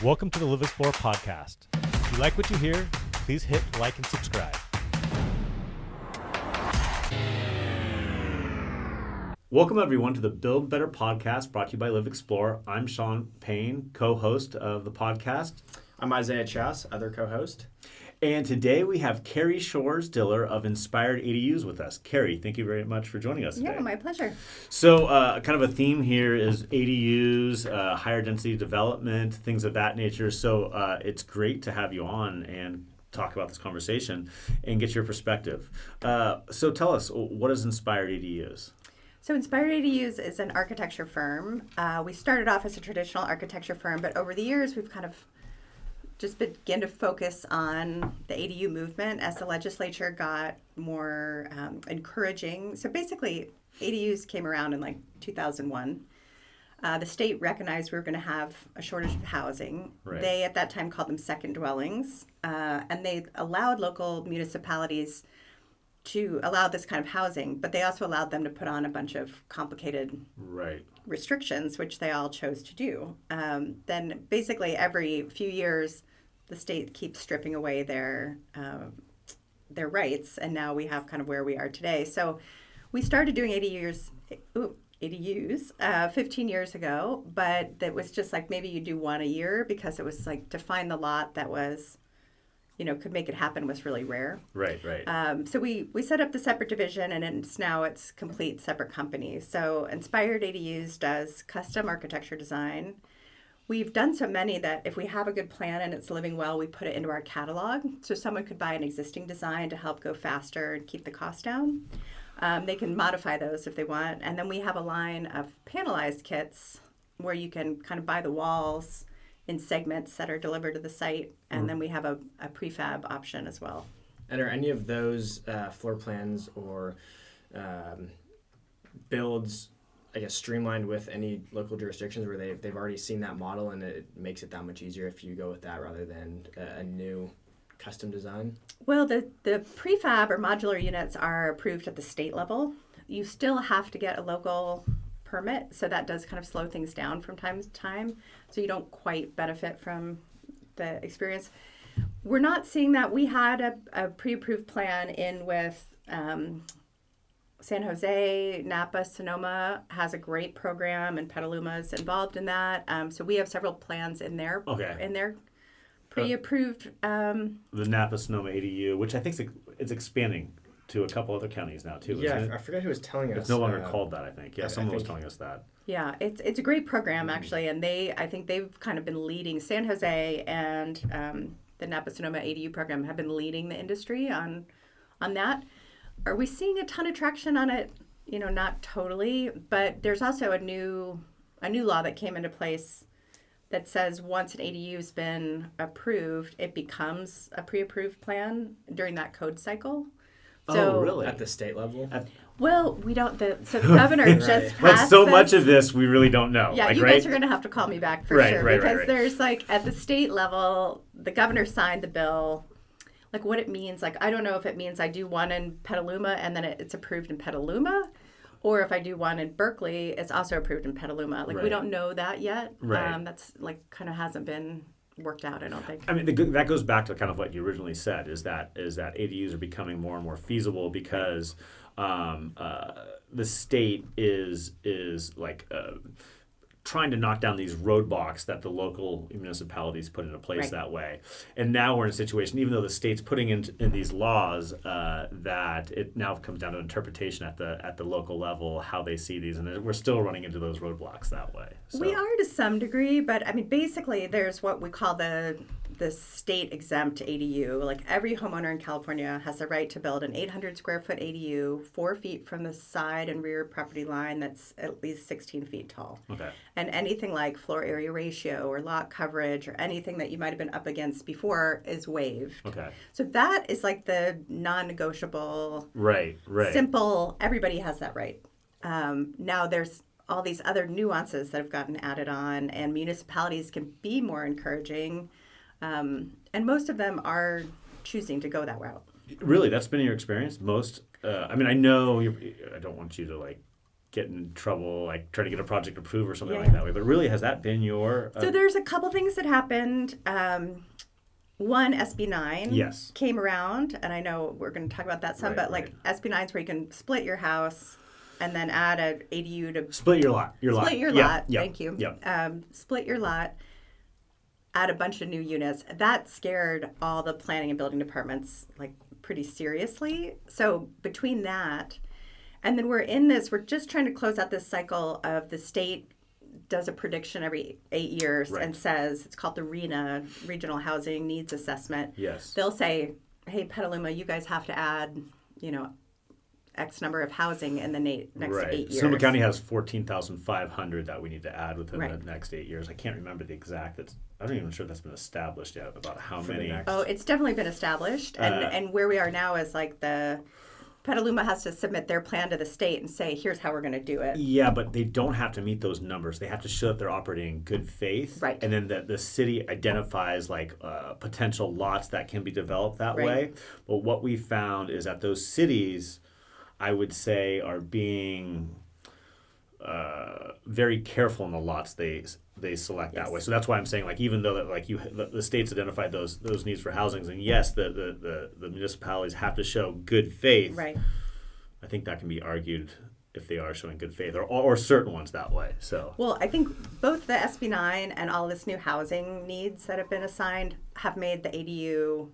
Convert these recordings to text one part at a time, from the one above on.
Welcome to the Live Explore podcast. If you like what you hear, please hit like and subscribe. Welcome everyone to the Build Better podcast brought to you by Live Explore. I'm Sean Payne, co-host of the podcast. I'm Isaiah Chas, other co-host. And today we have Carrie Diller of Inspired ADUs with us. Carrie, thank you very much for joining us today. Yeah, my pleasure. So kind of a theme here is ADUs, higher density development, things of that nature. So it's great to have you on and talk about this conversation and get your perspective. So tell us, what is Inspired ADUs? So Inspired ADUs is an architecture firm. We started off as a traditional architecture firm, but over the years we've kind of just began to focus on the ADU movement as the legislature got more encouraging. So basically, ADUs came around in like 2001. The state recognized we were going to have a shortage of housing. Right. They, at that time, called them second dwellings, and they allowed local municipalities to allow this kind of housing, but they also allowed them to put on a bunch of complicated restrictions, which they all chose to do. Then basically every few years, the state keeps stripping away their rights, and now we have kind of where we are today. So we started doing ADUs 15 years ago, but that was just like maybe you do one a year because it was like to find the lot that was, could make it happen was really rare. Right. So we set up the separate division, and it's complete separate company. So Inspired ADUs does custom architecture design. We've done so many that if we have a good plan and it's living well, we put it into our catalog. So someone could buy an existing design to help go faster and keep the cost down. They can modify those if they want. And then we have a line of Panelized kits where you can kind of buy the walls in segments that are delivered to the site. And then we have a prefab option as well. And are any of those floor plans or builds, I guess, streamlined with any local jurisdictions where they've already seen that model and it makes it that much easier if you go with that rather than a new custom design? Well, the prefab or modular units are approved at the state level. You still have to get a local permit, so that does kind of slow things down from time to time, so you don't quite benefit from the experience. We're not seeing that. We had a pre-approved plan in with San Jose, Napa, Sonoma has a great program, and Petaluma is involved in that. So we have several plans in there. Okay. In there, pre-approved. The Napa Sonoma ADU, which I think is expanding to a couple other counties now too. Yeah, isn't it? I forget who was telling us. It's no longer called that, I think. Yeah, someone was think telling us that. Yeah, it's a great program actually, and I think they've kind of been leading. San Jose and the Napa Sonoma ADU program have been leading the industry on that. Are we seeing a ton of traction on it? Not totally, but there's also a new law that came into place that says once an ADU's been approved, it becomes a pre-approved plan during that code cycle. So, really? At the state level? Well, we don't. So the governor just passed Like so this. Much of this we really don't know. Yeah, like, you right? guys are going to have to call me back for sure because there's like at the state level, the governor signed the bill. Like what it means, like I don't know if it means I do one in Petaluma and then it's approved in Petaluma, or if I do one in Berkeley, it's also approved in Petaluma. Like we don't know that yet. Right. That's like kind of hasn't been worked out, I don't think. I mean, that goes back to kind of what you originally said, is that ADUs are becoming more and more feasible because the state is like trying to knock down these roadblocks that the local municipalities put into place that way. And now we're in a situation, even though the state's putting in these laws, that it now comes down to interpretation at the local level, how they see these, and we're still running into those roadblocks that way. So. We are to some degree, but I mean, basically there's what we call the state exempt ADU. Like every homeowner in California has the right to build an 800 square foot ADU 4 feet from the side and rear property line that's at least 16 feet tall. Okay. And anything like floor area ratio or lot coverage or anything that you might have been up against before is waived. Okay. So that is like the non-negotiable, right. simple, everybody has that right. Now there's all these other nuances that have gotten added on, and municipalities can be more encouraging. And most of them are choosing to go that route. Really? That's been your experience? Most? I mean, I know I don't want you to like get in trouble, like trying to get a project approved or something Yeah. like that. But really, has that been your? So there's a couple things that happened. One, SB9 Yes. came around, and I know we're going to talk about that some, Right, but like SB9 is where you can split your house and then add an ADU to Split your lot. split your Yeah, lot. yeah, Thank you. Yeah. Split your lot, add a bunch of new units. That scared all the planning and building departments like pretty seriously. So between that, and then we're just trying to close out this cycle of the state does a prediction every 8 years Right. and says, it's called the RHNA, Regional Housing Needs Assessment. Yes. They'll say, hey, Petaluma, you guys have to add, X number of housing in the next 8 years. Sonoma County has 14,500 that we need to add within Right. the next 8 years. I can't remember the exact. I'm not even sure that's been established yet about how For the many. next- Oh, it's definitely been established. And where we are now is like the Petaluma has to submit their plan to the state and say, here's how we're going to do it. Yeah, but they don't have to meet those numbers. They have to show that they're operating in good faith. Right. And then the city identifies like potential lots that can be developed that Right. way. But what we found is that those cities, I would say, are being very careful in the lots they select that Yes. way. So that's why I'm saying, like, even though that like the states identified those needs for housings, and yes, the municipalities have to show good faith. Right. I think that can be argued if they are showing good faith, or certain ones that way. So Well, I think both the SB9 and all this new housing needs that have been assigned have made the ADU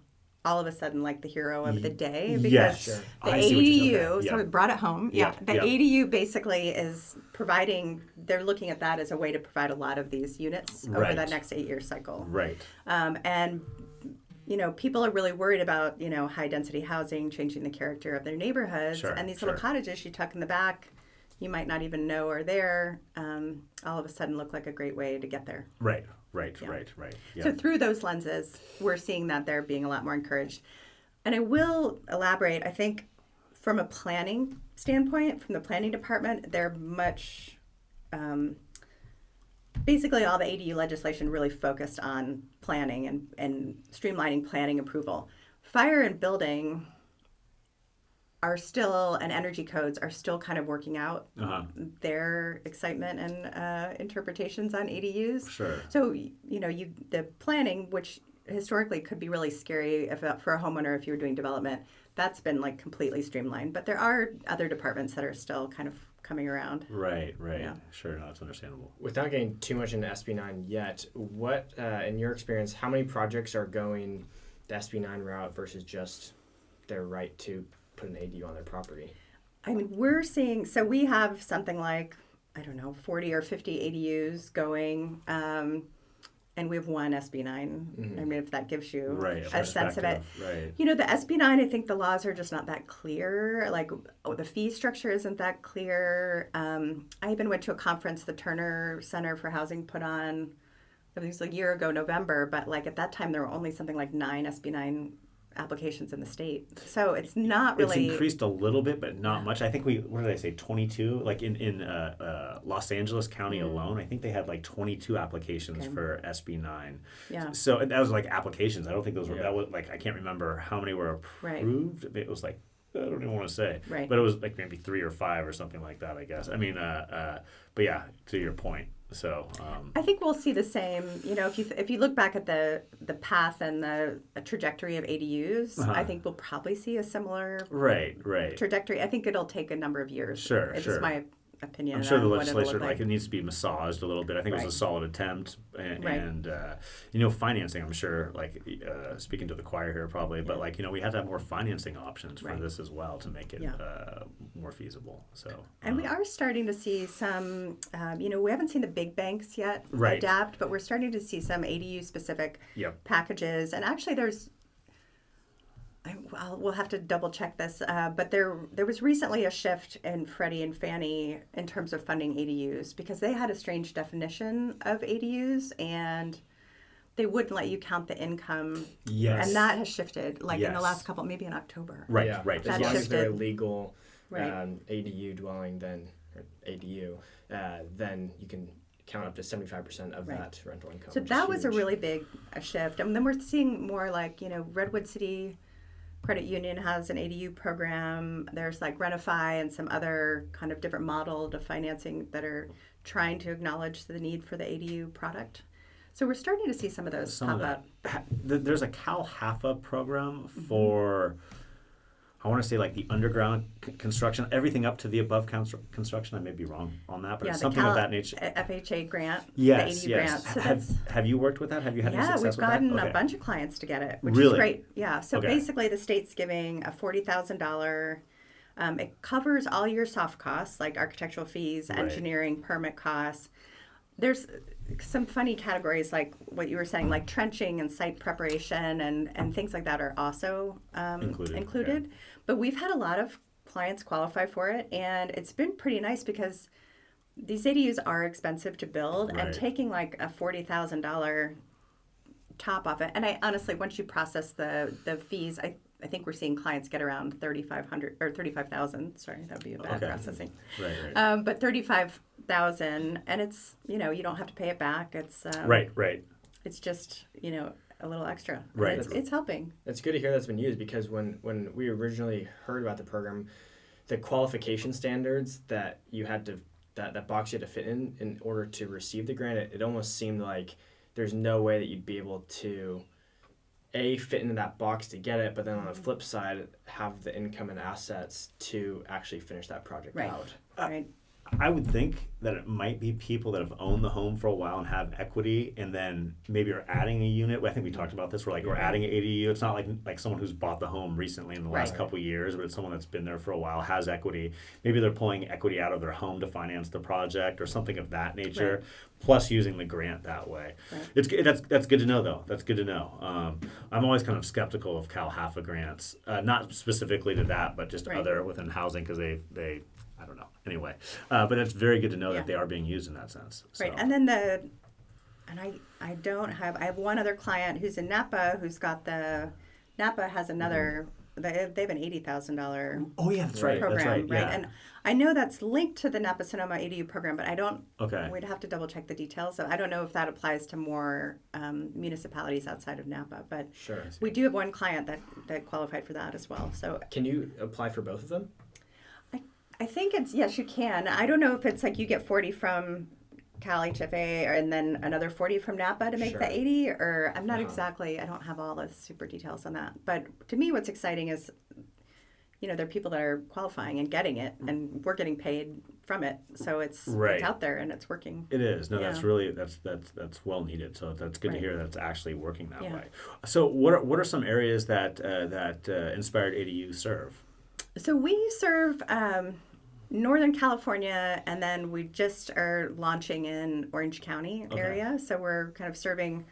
all of a sudden like the hero of the day, because yes, Sure. the I see what you're saying. ADU, Yeah. so we brought it home. Yeah, The yeah. ADU basically is providing, they're looking at that as a way to provide a lot of these units over Right. that next 8-year cycle. Right. And people are really worried about, high density housing changing the character of their neighborhoods. Sure, And these sure. little cottages you tuck in the back, you might not even know are there, all of a sudden look like a great way to get there. Right. Yeah. Right. Yeah. So through those lenses, we're seeing that they're being a lot more encouraged. And I will elaborate, I think from a planning standpoint, from the planning department, they're much, basically all the ADU legislation really focused on planning and streamlining planning approval. Fire and building are still, and energy codes are still kind of working out Uh-huh. their excitement and interpretations on ADUs. Sure. So, the planning, which historically could be really scary for a homeowner if you were doing development, that's been like completely streamlined. But there are other departments that are still kind of coming around. Right. Yeah. Sure, no, that's understandable. Without getting too much into SB9 yet, what, in your experience, how many projects are going the SB9 route versus just their right to put an ADU on their property? I mean, we're seeing, so we have something like, 40 or 50 ADUs going, and we have one SB9. I mean, if that gives you Right. a sense of it. Right. The SB9, I think the laws are just not that clear. Like, the fee structure isn't that clear. I even went to a conference the Turner Center for Housing put on, it was a year ago, November, but like at that time there were only something like 9 SB9 applications in the state. So it's not really... It's increased a little bit, but not much. I think what did I say, 22? Like in Los Angeles County alone, I think they had like 22 applications for SB9. Yeah. So and that was like applications. I don't think those were, Yeah. that was like, I can't remember how many were Right. approved. It was like, I don't even want to say. Right. But it was like maybe 3 or 5 or something like that, I guess. I mean, but yeah, to your point. So I think we'll see the same. If you look back at the path and the trajectory of ADUs, I think we'll probably see a similar right. trajectory. I think it'll take a number of years. Sure, It's sure. just my opinion. I'm sure the on what it'll legislature, look like, it needs to be massaged a little bit. I think it was a Right. solid attempt, and, Right. financing. I'm sure, like, speaking to the choir here, probably, but like, we have to have more financing options for Right. this as well to make it Yeah. more feasible. So, And we are starting to see some, we haven't seen the big banks yet Right. adapt, but we're starting to see some ADU specific Yep. packages. And actually we'll have to double check this, but there was recently a shift in Freddy and Fanny in terms of funding ADUs, because they had a strange definition of ADUs and they wouldn't let you count the income. Yes. And that has shifted, like in the Yes. last couple, maybe in October. Right. Yeah. Right. As That long as they're a shifted. legal Right. ADU dwelling, then or ADU, then you can count up to 75% of Right. that rental income. So which that is was a huge. really big shift. And then we're seeing more like, Redwood City Credit Union has an ADU program. There's like Renify and some other kind of different model to financing that are trying to acknowledge the need for the ADU product. So we're starting to see some of those pop up. There's a Cal HAFA program for, I want to say like the underground construction, everything up to the above construction. I may be wrong on that, but it's something of that nature. FHA grant, yes, the ADU yes. grant. So have you worked with that? Have you had any success with that? Yeah, we've gotten a bunch of clients to get it, which really? is great. Yeah, so basically the state's giving a $40,000. It covers all your soft costs like architectural fees, engineering, permit costs. There's some funny categories like what you were saying, like trenching and site preparation and things like that are also included. Yeah. But we've had a lot of clients qualify for it, and it's been pretty nice because these ADUs are expensive to build, and taking like a $40,000 top off it. And I honestly, once you process the fees, I think we're seeing clients get around 3,500 or 35,000. Sorry, that would be a bad processing. Right. But 35,000, and it's you don't have to pay it back. It's right. It's just a little extra. Right. It's helping. It's good to hear that's been used because when we originally heard about the program, the qualification standards that you had to that box you had to fit in order to receive the grant, it almost seemed like there's no way that you'd be able to fit into that box to get it, but then on the flip side, have the income and assets to actually finish that project out. Right. I would think that it might be people that have owned the home for a while and have equity, and then maybe are adding a unit. I think we talked about this. We're adding an ADU. It's not like someone who's bought the home recently in the last couple of years, but it's someone that's been there for a while, has equity. Maybe they're pulling equity out of their home to finance the project or something of that nature, plus using the grant that way. Right. That's good to know, though. That's good to know. I'm always kind of skeptical of Cal HAFA grants, not specifically to that, but just other within housing because they I don't know. Anyway, but it's very good to know that they are being used in that sense. So. Right, and then I have one other client who's in Napa who's got Napa has another. They have an $80,000. Oh yeah, that's right. Program, that's right. Yeah. And I know that's linked to the Napa Sonoma ADU program, but I don't. Okay. We'd have to double check the details. So I don't know if that applies to more municipalities outside of Napa, but we do have one client that qualified for that as well. So can you apply for both of them? I think yes, you can. I don't know if it's like you get 40 from Cal HFA and then another 40 from Napa to make the 80, or I'm not exactly. I don't have all the super details on that. But to me, what's exciting is, there are people that are qualifying and getting it, and we're getting paid from it. So it's out there and it's working. It is. No, that's really that's well needed. So that's good to hear that it's actually working that way. So what are some areas that Inspired ADUs serve? So we serve Northern California, and then we just are launching in Orange County area. So we're kind of serving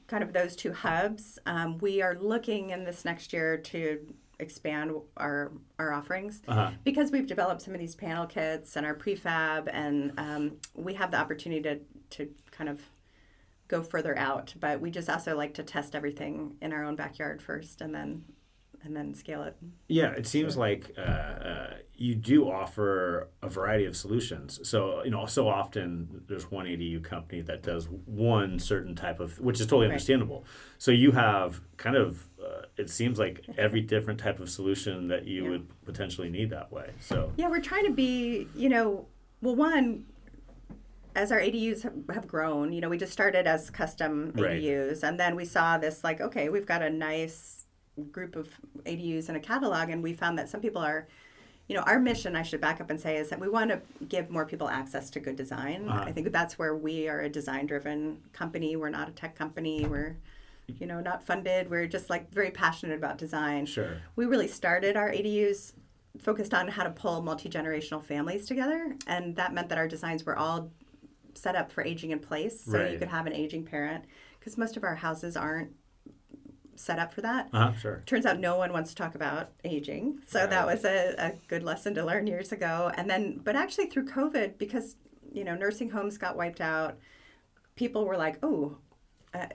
kind of those two hubs. We are looking in this next year to expand our offerings because we've developed some of these panel kits and our prefab, and we have the opportunity to kind of go further out. But we just also like to test everything in our own backyard first, and then scale it. Yeah, it seems like you do offer a variety of solutions. So, so often there's one ADU company that does one certain type of, which is totally understandable. So you have kind of, it seems like every different type of solution that you would potentially need that way. So yeah, we're trying to be, one, as our ADUs have grown, we just started as custom ADUs, and then we saw this like, okay, we've got a nice group of ADUs in a catalog, and we found that some people are, our mission, I should back up and say, is that we want to give more people access to good design. I think that's where we are a design-driven company. We're not a tech company. We're, not funded. We're just like very passionate about design. Sure. We really started our ADUs focused on how to pull multi-generational families together, and that meant that our designs were all set up for aging in place, so you could have an aging parent, because most of our houses aren't set up for that. Sure. Turns out no one wants to talk about aging. So that was a good lesson to learn years ago. And then, but actually through COVID, because, nursing homes got wiped out, people were like,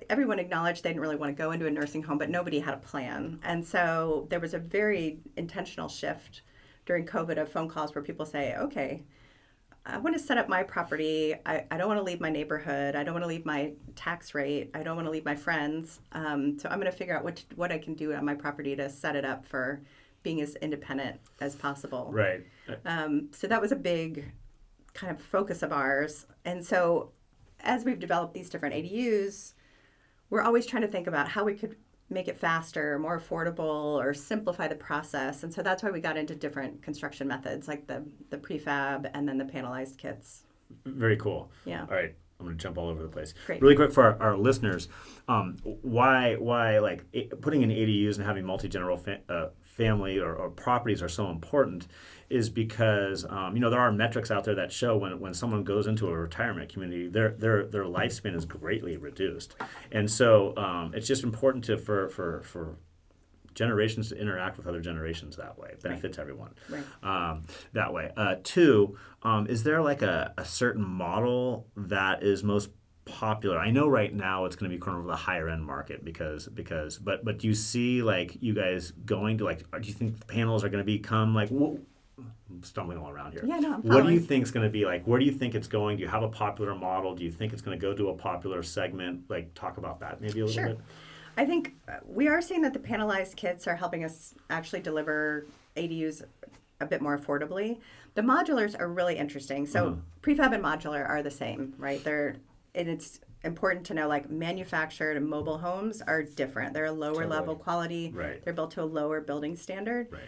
everyone acknowledged they didn't really want to go into a nursing home, but nobody had a plan. And so there was a very intentional shift during COVID of phone calls where people say, okay, I want to set up my property. I don't want to leave my neighborhood. I don't want to leave my tax rate. I don't want to leave my friends. So I'm going to figure out what I can do on my property to set it up for being as independent as possible. Right. So that was a big kind of focus of ours. And so as we've developed these different ADUs, we're always trying to think about how we could make it faster, more affordable, or simplify the process. And so that's why we got into different construction methods, like the prefab and then the panelized kits. Very cool. Yeah. All right. I'm going to jump all over the place. Great. Really quick for our listeners, why like putting in ADUs and having multi-generational family or properties are so important is because there are metrics out there that show when someone goes into a retirement community, their lifespan is greatly reduced, and so it's just important for generations to interact with other generations that way. It benefits everyone that way. Two, is there like a certain model that is most popular? I know right now it's going to be kind of the higher end market but do you see like you guys going to like, do you think the panels are going to become like, I'm stumbling all around here. Yeah, no, I'm what do following. you think is going to be like? Where do you think it's going? Do you have a popular model? Do you think it's going to go to a popular segment? Like, talk about that maybe a little bit. I think we are seeing that the panelized kits are helping us actually deliver ADUs a bit more affordably. The modulars are really interesting. So prefab and modular are the same, right? And it's important to know, like, manufactured and mobile homes are different. They're a lower level quality. Right. They're built to a lower building standard. Right.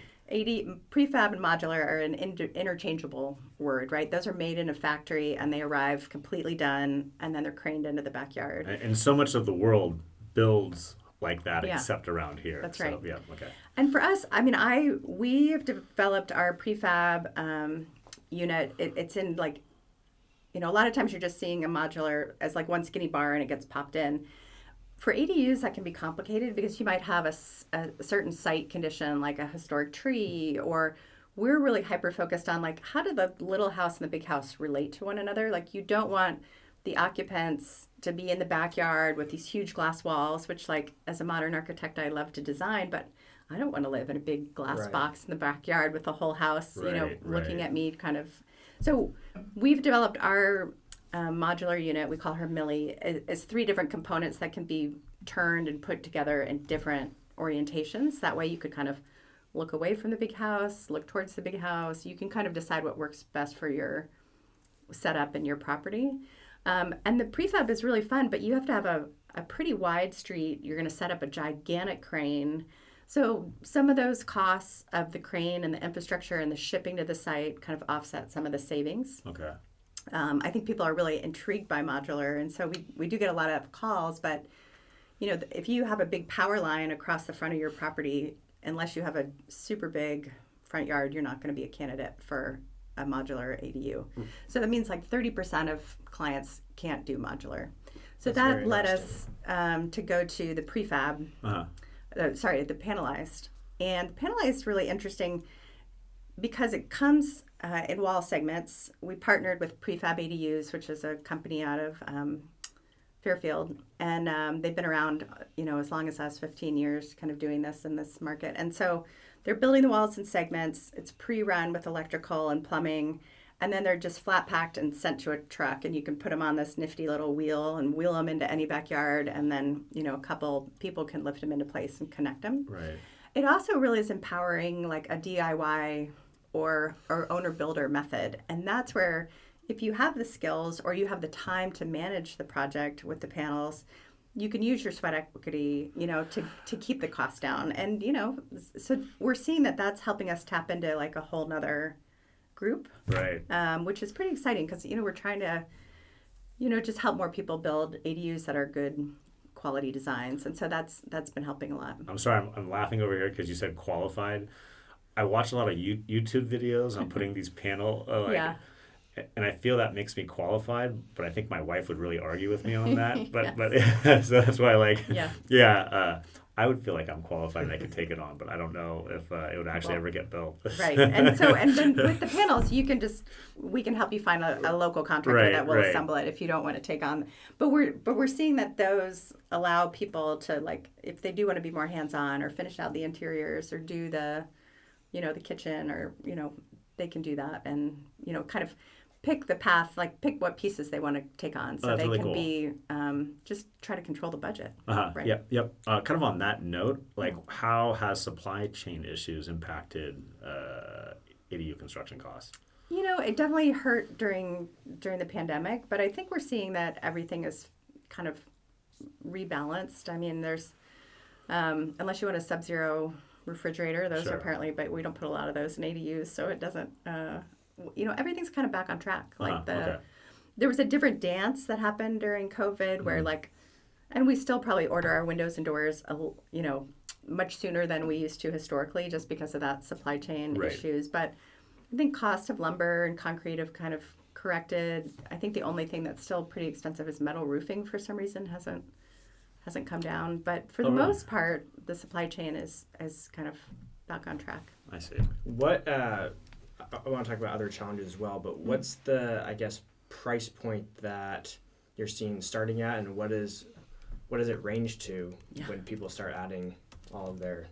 Prefab and modular are an interchangeable word, right? Those are made in a factory and they arrive completely done, and then they're craned into the backyard. And so much of the world builds like that, Yeah. except around here. That's right. Yeah. Okay. And for us, we have developed our prefab unit. It's in like, a lot of times you're just seeing a modular as like one skinny bar and it gets popped in. For ADUs, that can be complicated because you might have a certain site condition, like a historic tree, or we're really hyper-focused on, like, how do the little house and the big house relate to one another? Like, you don't want the occupants to be in the backyard with these huge glass walls, which, like, as a modern architect, I love to design, but I don't want to live in a big glass box in the backyard with the whole house, looking at me kind of. So we've developed our modular unit, we call her Millie, is 3 different components that can be turned and put together in different orientations. That way you could kind of look away from the big house, look towards the big house. You can kind of decide what works best for your setup and your property. And the prefab is really fun, but you have to have a pretty wide street. You're going to set up a gigantic crane. So some of those costs of the crane and the infrastructure and the shipping to the site kind of offset some of the savings. Okay. I think people are really intrigued by modular, and so we do get a lot of calls, but if you have a big power line across the front of your property, unless you have a super big front yard, you're not going to be a candidate for a modular ADU. So that means like 30% of clients can't do modular. So that led us to go to the prefab, the panelized. And panelized is really interesting because it comes in wall segments. We partnered with Prefab ADUs, which is a company out of Fairfield, and they've been around, as long as us, 15 years, kind of doing this in this market. And so they're building the walls in segments. It's pre-run with electrical and plumbing, and then they're just flat packed and sent to a truck, and you can put them on this nifty little wheel and wheel them into any backyard, and then a couple people can lift them into place and connect them. Right. It also really is empowering, like a DIY or owner-builder method. And that's where, if you have the skills or you have the time to manage the project with the panels, you can use your sweat equity, to keep the cost down. And, so we're seeing that that's helping us tap into like a whole nother group. Right. Which is pretty exciting because, we're trying to, just help more people build ADUs that are good quality designs. And so that's been helping a lot. I'm sorry, I'm laughing over here because you said qualified. I watch a lot of YouTube videos on putting these panel, and I feel that makes me qualified, but I think my wife would really argue with me on that. But so that's why, I would feel like I'm qualified and I could take it on, but I don't know if it would actually ever get built. Right, and then with the panels, we can help you find a local contractor that will assemble it if you don't want to take on. But we're seeing that those allow people to, like, if they do want to be more hands-on or finish out the interiors or do the, the kitchen, or they can do that, and kind of pick the path, like pick what pieces they want to take on, so that's they really can cool. be just try to control the budget. Right. Yep. Kind of on that note, like how has supply chain issues impacted ADU construction costs? You know, it definitely hurt during the pandemic, but I think we're seeing that everything is kind of rebalanced. I mean, there's unless you want a sub-zero refrigerator, those Sure. are apparently, but we don't put a lot of those in ADUs, so it doesn't. You know, everything's kind of back on track. Like Okay. there was a different dance that happened during COVID where like, and we still probably order our windows and doors, you know, much sooner than we used to historically, just because of that supply chain Right. issues. But I think cost of lumber and concrete have kind of corrected. I think the only thing that's still pretty expensive is metal roofing. For some reason, hasn't come down. But for the really? most part, the supply chain is kind of back on track. I see. What I want to talk about other challenges as well, but what's the, I guess, price point that you're seeing starting at, and what does it range to when people start adding all of their,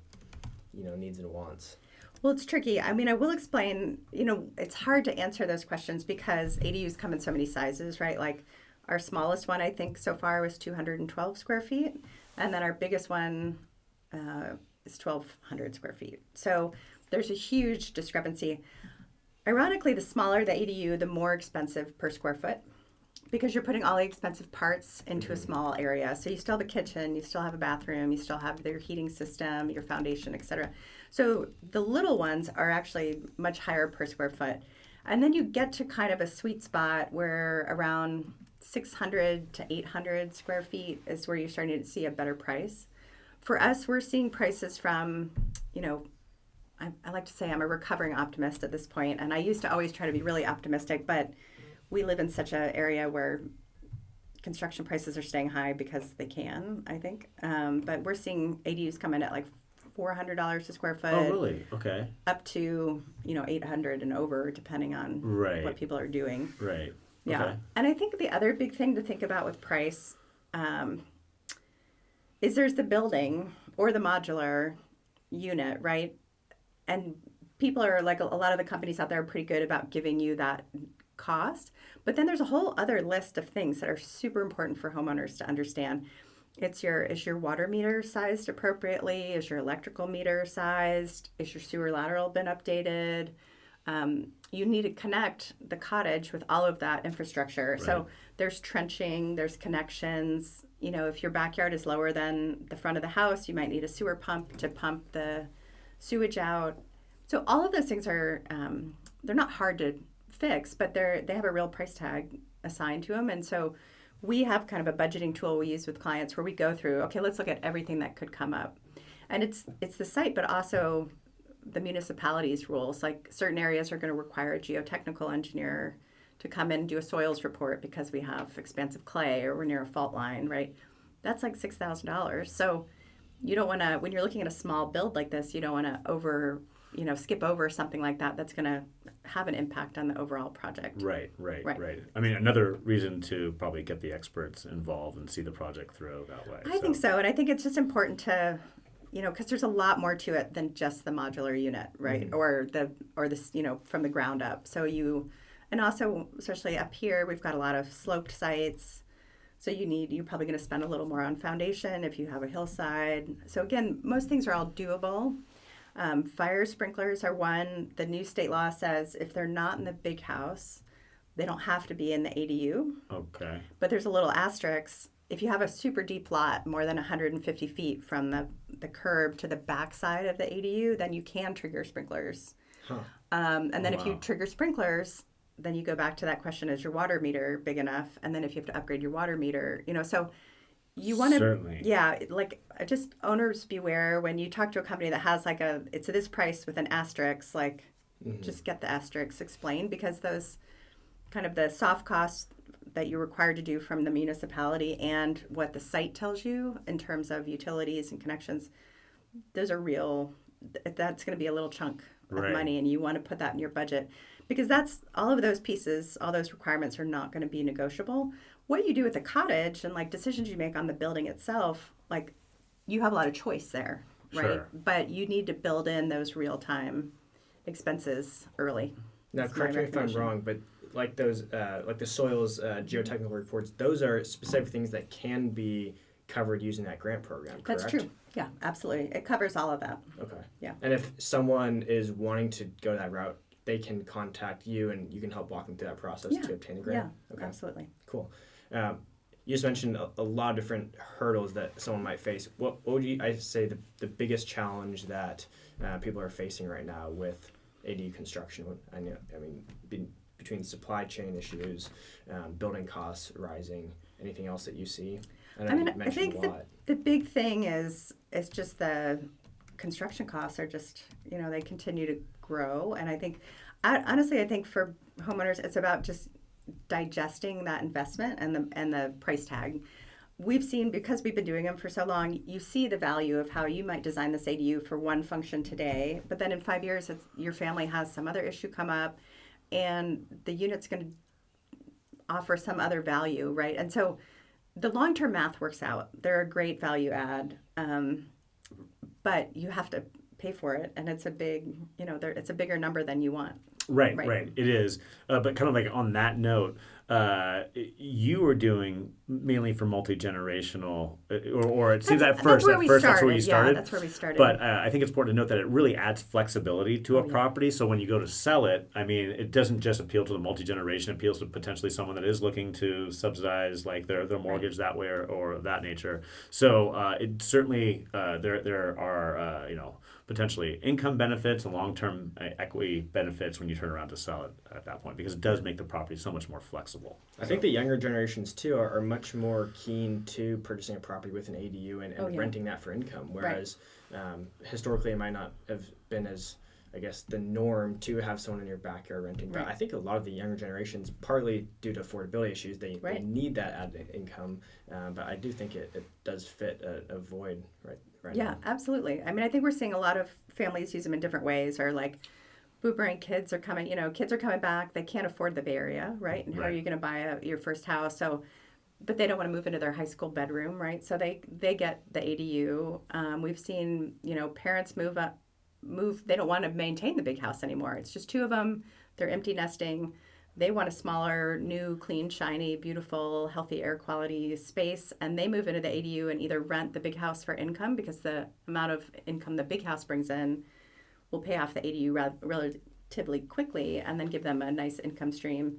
you know, needs and wants? Well, it's tricky. I mean, I will explain, you know, it's hard to answer those questions because ADUs come in so many sizes, right? Like our smallest one, I think, so far was 212 square feet. And then our biggest one is 1,200 square feet. So there's a huge discrepancy. Ironically, the smaller the ADU, the more expensive per square foot, because you're putting all the expensive parts into a small area. So you still have a kitchen, you still have a bathroom, you still have your heating system, your foundation, etc. So the little ones are actually much higher per square foot. And then you get to kind of a sweet spot where around 600 to 800 square feet is where you're starting to see a better price. For us, we're seeing prices from, you know, I like to say I'm a recovering optimist at this point, and I used to always try to be really optimistic, but we live in such an area where construction prices are staying high because they can, I think. But we're seeing ADUs come in at like $400 a square foot. Oh, really? Okay. Up to, you know, 800 and over, depending on what people are doing. Right. Yeah. Okay. And I think the other big thing to think about with price is there's the building or the modular unit, right? And people are like, a lot of the companies out there are pretty good about giving you that cost. But then there's a whole other list of things that are super important for homeowners to understand. Is your water meter sized appropriately? Is your electrical meter sized? Is your sewer lateral been updated? You need to connect the cottage with all of that infrastructure. Right. So there's trenching, there's connections. You know, if your backyard is lower than the front of the house, you might need a sewer pump to pump the sewage out. So all of those things are, they're not hard to fix, but they have a real price tag assigned to them. And so we have kind of a budgeting tool we use with clients where we go through, okay, let's look at everything that could come up. And it's the site, but also the municipality's rules. Like certain areas are going to require a geotechnical engineer to come in and do a soils report because we have expansive clay or we're near a fault line, right? That's like $6,000. So you don't want to, when you're looking at a small build like this, you don't want to skip over something like that that's going to have an impact on the overall project. Right. I mean, another reason to probably get the experts involved and see the project through that way. I think so. And I think it's just important to, you know, because there's a lot more to it than just the modular unit, right? Mm-hmm. Or this, you know, from the ground up. So and also, especially up here, we've got a lot of sloped sites. So you're probably going to spend a little more on foundation if you have a hillside. So again, most things are all doable. Fire sprinklers are one. The new state law says if they're not in the big house, they don't have to be in the ADU. Okay. But there's a little asterisk. If you have a super deep lot, more than 150 feet from the curb to the back side of the ADU, then you can trigger sprinklers. Huh. And then if you trigger sprinklers, then you go back to that question, is your water meter big enough? And then if you have to upgrade your water meter, you know, so you want to, just owners beware when you talk to a company that has like it's this price with an asterisk, like just get the asterisk explained, because those kind of the soft costs that you're required to do from the municipality and what the site tells you in terms of utilities and connections, those are real, that's going to be a little chunk of money, and you want to put that in your budget. Because that's all of those pieces, all those requirements are not going to be negotiable. What you do with the cottage and like decisions you make on the building itself, like you have a lot of choice there, right? Sure. But you need to build in those real-time expenses early. Now, correct me if I'm wrong, but like those, like the soils geotechnical reports, those are specific things that can be covered using that grant program, correct? That's true. Yeah, absolutely. It covers all of that. Okay. Yeah. And if someone is wanting to go that route, they can contact you and you can help walk them through that process to obtain a grant? Yeah, Okay. absolutely. Cool. You just mentioned a lot of different hurdles that someone might face. What would I say the biggest challenge that people are facing right now with ADU construction? Between supply chain issues, building costs rising, anything else that you see? I think the big thing is just the construction costs are just, they continue to grow. And I think, honestly, I think for homeowners, it's about just digesting that investment and the price tag. We've seen, because we've been doing them for so long, you see the value of how you might design this ADU for one function today, but then in 5 years, your family has some other issue come up, and the unit's going to offer some other value, right? And so the long-term math works out. They're a great value add, but you have to pay for it, and it's a big, it's a bigger number than you want. Right. It is. But kind of like on that note, you were doing mainly for multi-generational, or it seems at first that's where you started. Yeah, that's where we started. But I think it's important to note that it really adds flexibility to a property. So when you go to sell it, it doesn't just appeal to the multi-generation. It appeals to potentially someone that is looking to subsidize like their mortgage that way or of that nature. So it certainly there are potentially income benefits and long-term equity benefits when you turn around to sell it at that point, because it does make the property so much more flexible. I think the younger generations too are much more keen to purchasing a property with an ADU and renting that for income, whereas historically it might not have been as, I guess, the norm to have someone in your backyard renting. But I think a lot of the younger generations, partly due to affordability issues, they need that added income. But I do think it does fit a void right now. Absolutely. I think we're seeing a lot of families use them in different ways, or like boomerang kids are coming, kids are coming back, they can't afford the Bay Area, right? And how are you going to buy your first house? So, but they don't want to move into their high school bedroom, right? So they get the ADU. We've seen, parents move, they don't want to maintain the big house anymore. It's just two of them. They're empty nesting. They want a smaller, new, clean, shiny, beautiful, healthy air quality space, and they move into the ADU and either rent the big house for income, because the amount of income the big house brings in will pay off the ADU relatively quickly, and then give them a nice income stream.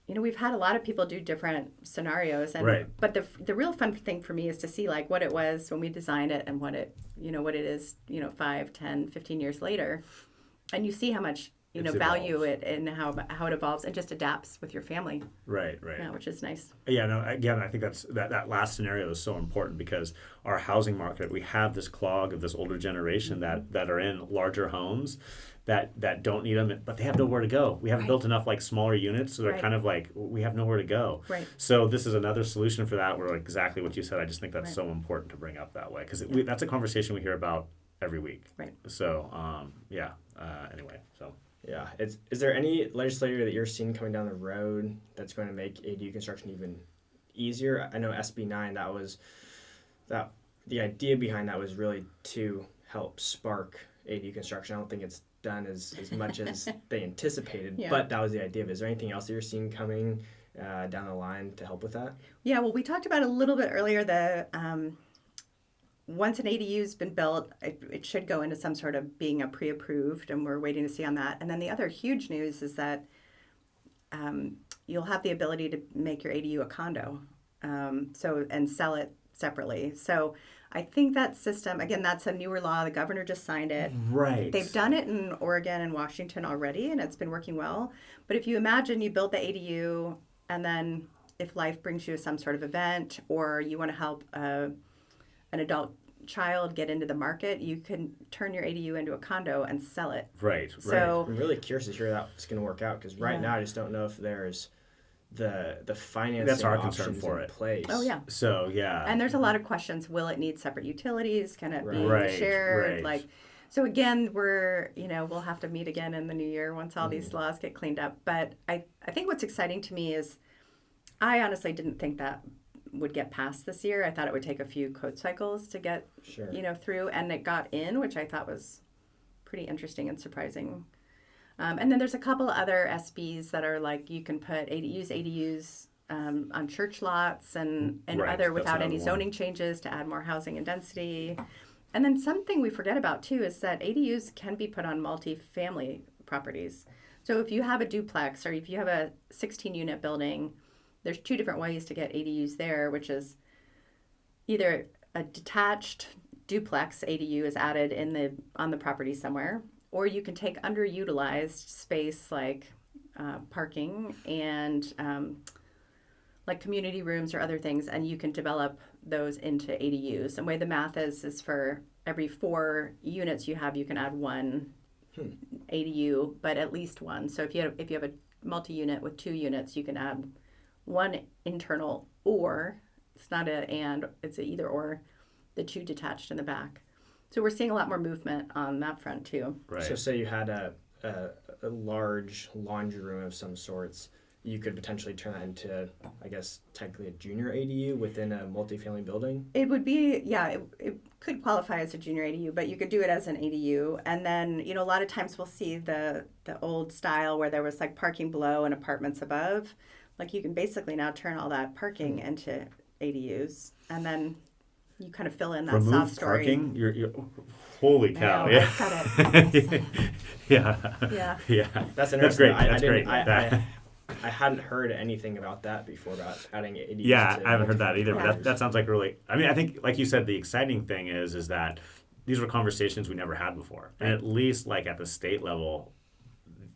We've had a lot of people do different scenarios, but the real fun thing for me is to see like what it was when we designed it and what it is 5, 10, 15 years later, and you see how much value it and how it evolves and just adapts with your family. Right. Yeah, which is nice. Yeah, no, again, I think that last scenario is so important, because our housing market, we have this clog of this older generation that are in larger homes that don't need them, but they have nowhere to go. We haven't built enough like smaller units, so they're kind of like, we have nowhere to go. Right. So this is another solution for that, where like exactly what you said. I just think that's so important to bring up that way, because that's a conversation we hear about every week. Right. So anyway, so. Yeah. Is there any legislator that you're seeing coming down the road that's going to make ADU construction even easier? I know SB9, the idea behind that was really to help spark ADU construction. I don't think it's done as much as they anticipated, but that was the idea. Is there anything else that you're seeing coming down the line to help with that? Yeah, well, we talked about a little bit earlier once an ADU's been built, it should go into some sort of being a pre-approved, and we're waiting to see on that. And then the other huge news is that you'll have the ability to make your ADU a condo, and sell it separately. So I think that system, again, that's a newer law. The governor just signed it. Right. They've done it in Oregon and Washington already, and it's been working well. But if you imagine you built the ADU, and then if life brings you some sort of event, or you want to help an adult child get into the market, you can turn your ADU into a condo and sell it. Right. So I'm really curious to hear how it's going to work out, because right now I just don't know if there's the financing That's our options concern for in it. place. Oh yeah. So yeah. And there's a lot of questions. Will it need separate utilities? Can it be shared? Right. So again, we'll have to meet again in the new year once all these laws get cleaned up. But I think what's exciting to me is, I honestly didn't think that would get passed this year. I thought it would take a few code cycles to get through, and it got in, which I thought was pretty interesting and surprising. And then there's a couple other SBs that are like you can put ADUs on church lots and Right, other that's without any another one. zoning changes to add more housing and density. And then something we forget about too is that ADUs can be put on multifamily properties. So if you have a duplex or if you have a 16-unit building, there's two different ways to get ADUs there, which is either a detached duplex ADU is added on the property somewhere, or you can take underutilized space like parking and like community rooms or other things, and you can develop those into ADUs. And the way the math is for every 4 units you have, you can add one ADU, but at least one. So if you have a multi-unit with 2 units, you can add one internal, or it's not a and, it's a either or, the 2 detached in the back. So we're seeing a lot more movement on that front too. Right. So say you had a large laundry room of some sorts, you could potentially turn that into, I guess, technically a junior ADU within a multifamily building? It would be, it could qualify as a junior ADU, but you could do it as an ADU. And then, a lot of times we'll see the old style where there was like parking below and apartments above. Like you can basically now turn all that parking into ADUs, and then you kind of fill in that Remove soft story. parking? You're holy cow. I know, Yeah. I said it. Yeah. Yeah. Yeah. That's interesting. That's great. I That's didn't- great. I hadn't heard anything about that before, about adding ADUs. Yeah, to I haven't heard that either, but Yeah. that sounds like really, I think, like you said, the exciting thing is that these were conversations we never had before. And at least like at the state level,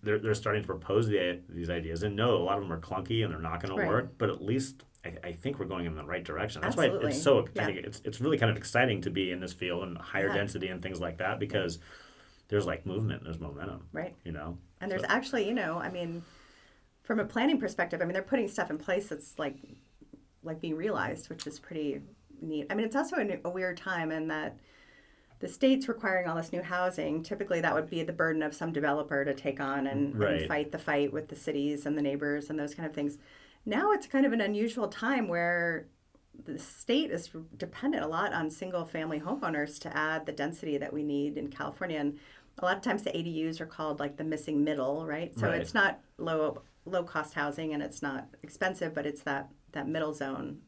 they're starting to propose these ideas. And no, a lot of them are clunky and they're not going Right. to work, but at least I think we're going in the right direction. That's Absolutely. why it's so, Yeah. I think it's really kind of exciting to be in this field and higher Yeah. density and things like that, because there's like movement, there's momentum, Right. And there's So- actually, from a planning perspective, they're putting stuff in place that's like being realized, which is pretty neat. It's also a weird time in that the state's requiring all this new housing. Typically, that would be the burden of some developer to take on and Right. fight the fight with the cities and the neighbors and those kind of things. Now it's kind of an unusual time where the state is dependent a lot on single-family homeowners to add the density that we need in California. And a lot of times the ADUs are called like the missing middle, right? So Right. it's not low-cost housing and it's not expensive, but it's that middle zone.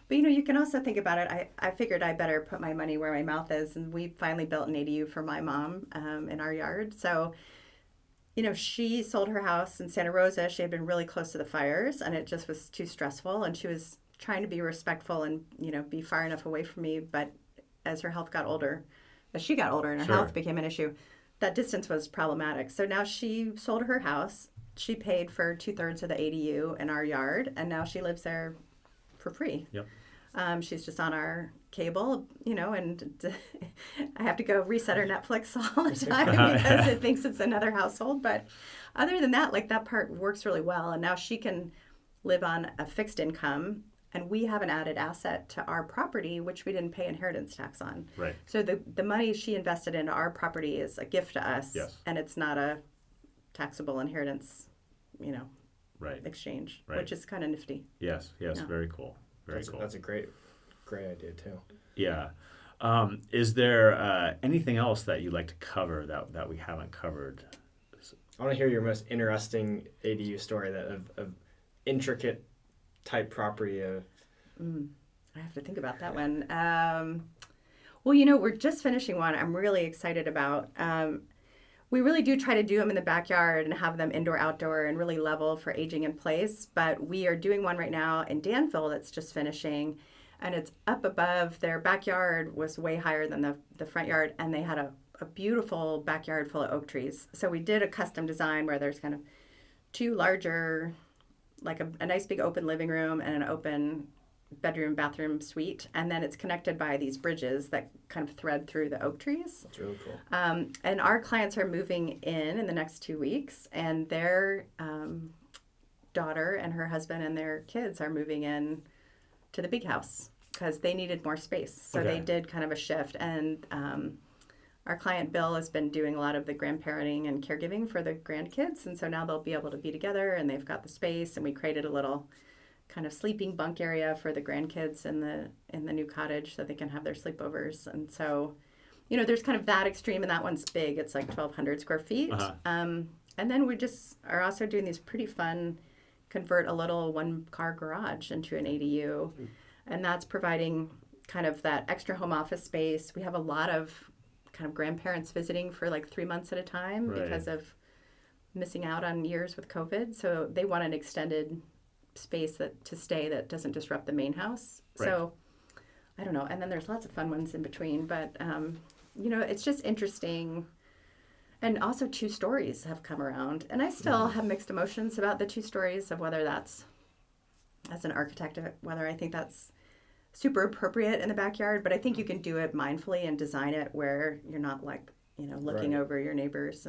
But you can also think about it. I figured I better put my money where my mouth is, and we finally built an ADU for my mom in our yard. So, she sold her house in Santa Rosa. She had been really close to the fires, and it just was too stressful. And she was trying to be respectful and be far enough away from me. But as her health got older, as she got older and her Sure. health became an issue, that distance was problematic. So now she sold her house. She paid for 2/3 of the ADU in our yard, and now she lives there for free. Yep. She's just on our cable, and I have to go reset her Netflix all the time because it thinks it's another household. But other than that, like that part works really well. And now she can live on a fixed income, and we have an added asset to our property, which we didn't pay inheritance tax on. Right. So the money she invested into our property is a gift to us, Yes. and it's not a taxable inheritance, Right. exchange, Right. which is kind of nifty. Yes. Yeah. Very cool. Very cool. That's a great idea too. Yeah. Is there anything else that you'd like to cover that we haven't covered? I want to hear your most interesting ADU story of intricate type property. I have to think about that one. Well, we're just finishing one I'm really excited about. We really do try to do them in the backyard and have them indoor, outdoor, and really level for aging in place. But we are doing one right now in Danville that's just finishing, and it's up above. Their backyard was way higher than the front yard, and they had a beautiful backyard full of oak trees. So we did a custom design where there's kind of 2 larger, like a nice big open living room and an open bedroom, bathroom suite, and then it's connected by these bridges that kind of thread through the oak trees. That's really cool. And our clients are moving in the next 2 weeks, and their daughter and her husband and their kids are moving in to the big house because they needed more space. So Okay. they did kind of a shift, and our client Bill has been doing a lot of the grandparenting and caregiving for the grandkids, and so now they'll be able to be together, and they've got the space, and we created a little kind of sleeping bunk area for the grandkids in the new cottage so they can have their sleepovers. And so, there's kind of that extreme, and that one's big. It's like 1,200 square feet. And then we just are also doing these pretty fun, convert a little one-car garage into an ADU. And that's providing kind of that extra home office space. We have a lot of kind of grandparents visiting for like 3 months at a time because of missing out on years with COVID. So they want an extended space to stay that doesn't disrupt the main house. Right. So I don't know. And then there's lots of fun ones in between. But, it's just interesting. And also 2 stories have come around. And I still have mixed emotions about the 2 stories of whether that's, as an architect, whether I think that's super appropriate in the backyard. But I think you can do it mindfully and design it where you're not like, looking over your neighbors.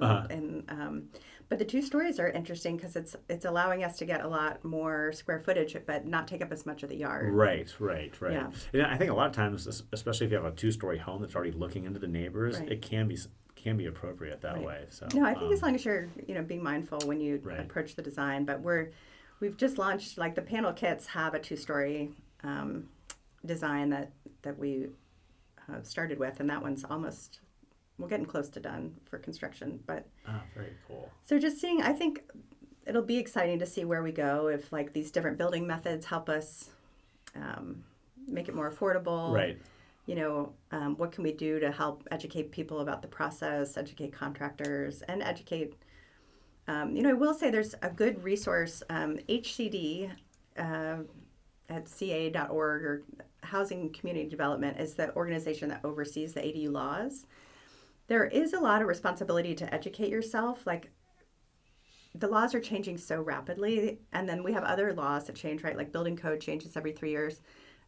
But the 2 stories are interesting because it's allowing us to get a lot more square footage, but not take up as much of the yard. Right. Yeah. And I think a lot of times, especially if you have a 2-story home that's already looking into the neighbors, it can be appropriate that way. So no, I think as long as you're being mindful when you approach the design. But we've just launched, like, the panel kits have a 2-story design that we started with, and that one's almost. We're getting close to done for construction, but very cool. So just seeing, I think it'll be exciting to see where we go if like these different building methods help us make it more affordable. Right. What can we do to help educate people about the process, educate contractors, and educate. I will say there's a good resource, HCD at ca.org, or Housing Community Development is the organization that oversees the ADU laws. There is a lot of responsibility to educate yourself. Like, the laws are changing so rapidly, and then we have other laws that change, right? Like building code changes every 3 years,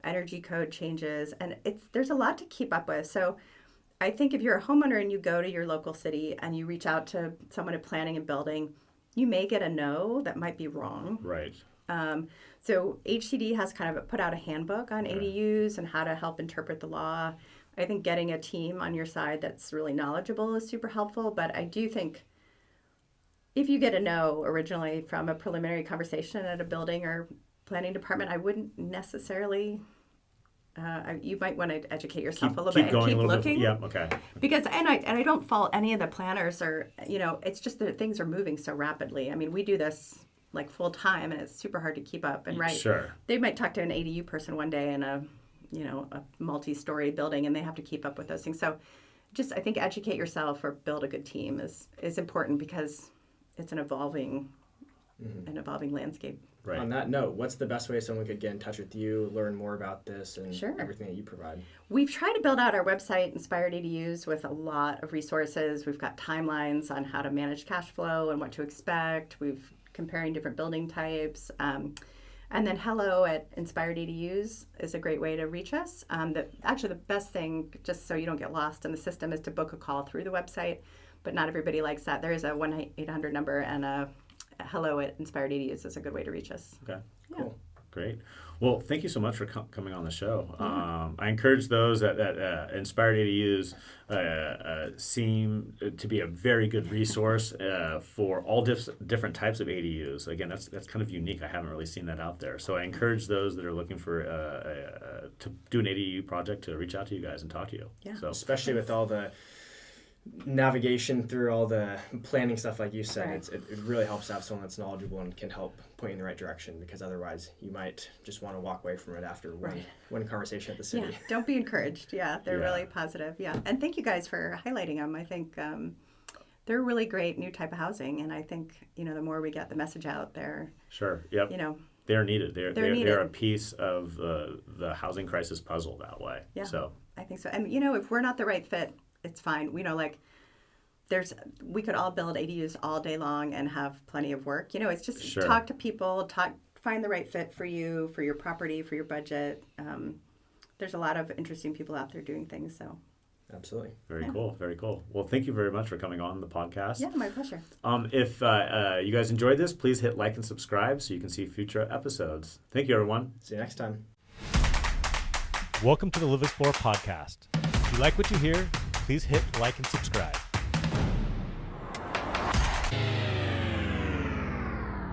energy code changes, and there's a lot to keep up with. So I think if you're a homeowner and you go to your local city and you reach out to someone in planning and building, you may get a no that might be wrong. Right. So HCD has kind of put out a handbook on ADUs and how to help interpret the law. I think getting a team on your side that's really knowledgeable is super helpful, but I do think if you get a no originally from a preliminary conversation at a building or planning department, I wouldn't necessarily, you might want to educate yourself a little bit and keep looking. Yeah, okay. Because, and I don't fault any of the planners, or, it's just that things are moving so rapidly. I mean, we do this like full time, and it's super hard to keep up. And Sure. They might talk to an ADU person one day in a multi-story building, and they have to keep up with those things. So just, I think, educate yourself or build a good team is important, because it's an evolving landscape. Right. On that note, what's the best way someone could get in touch with you, learn more about this and everything that you provide? We've tried to build out our website, Inspired ADUs, with a lot of resources. We've got timelines on how to manage cash flow and what to expect. We've comparing different building types. And then hello@Inspired ADUs is a great way to reach us. Actually, the best thing, just so you don't get lost in the system, is to book a call through the website, but not everybody likes that. There is a 1-800 number, and a hello@Inspired ADUs is a good way to reach us. Okay, Yeah. cool. Great. Well, thank you so much for coming on the show. I encourage those that Inspired ADUs seem to be a very good resource for all different types of ADUs. Again, that's kind of unique. I haven't really seen that out there. So I encourage those that are looking for to do an ADU project to reach out to you guys and talk to you. Yeah. So, especially with all the navigation through all the planning stuff, like you said, Right. it really helps to have someone that's knowledgeable and can help point you in the right direction, because otherwise you might just want to walk away from it after one conversation at the city. Yeah, don't be encouraged. Yeah, they're really positive. Yeah, and thank you guys for highlighting them. I think they're really great new type of housing, and I think the more we get the message out there. Sure. Yep. They're needed. They're a piece of the housing crisis puzzle that way. Yeah. So I think so. And if we're not the right fit, it's fine. We could all build ADUs all day long and have plenty of work. It's just talk to people, find the right fit for you, for your property, for your budget. There's a lot of interesting people out there doing things. So Absolutely. Very cool. Very cool. Well, thank you very much for coming on the podcast. Yeah, my pleasure. If you guys enjoyed this, please hit like and subscribe so you can see future episodes. Thank you, everyone. See you next time. Welcome to the Live Explore podcast. If you like what you hear, please hit like and subscribe.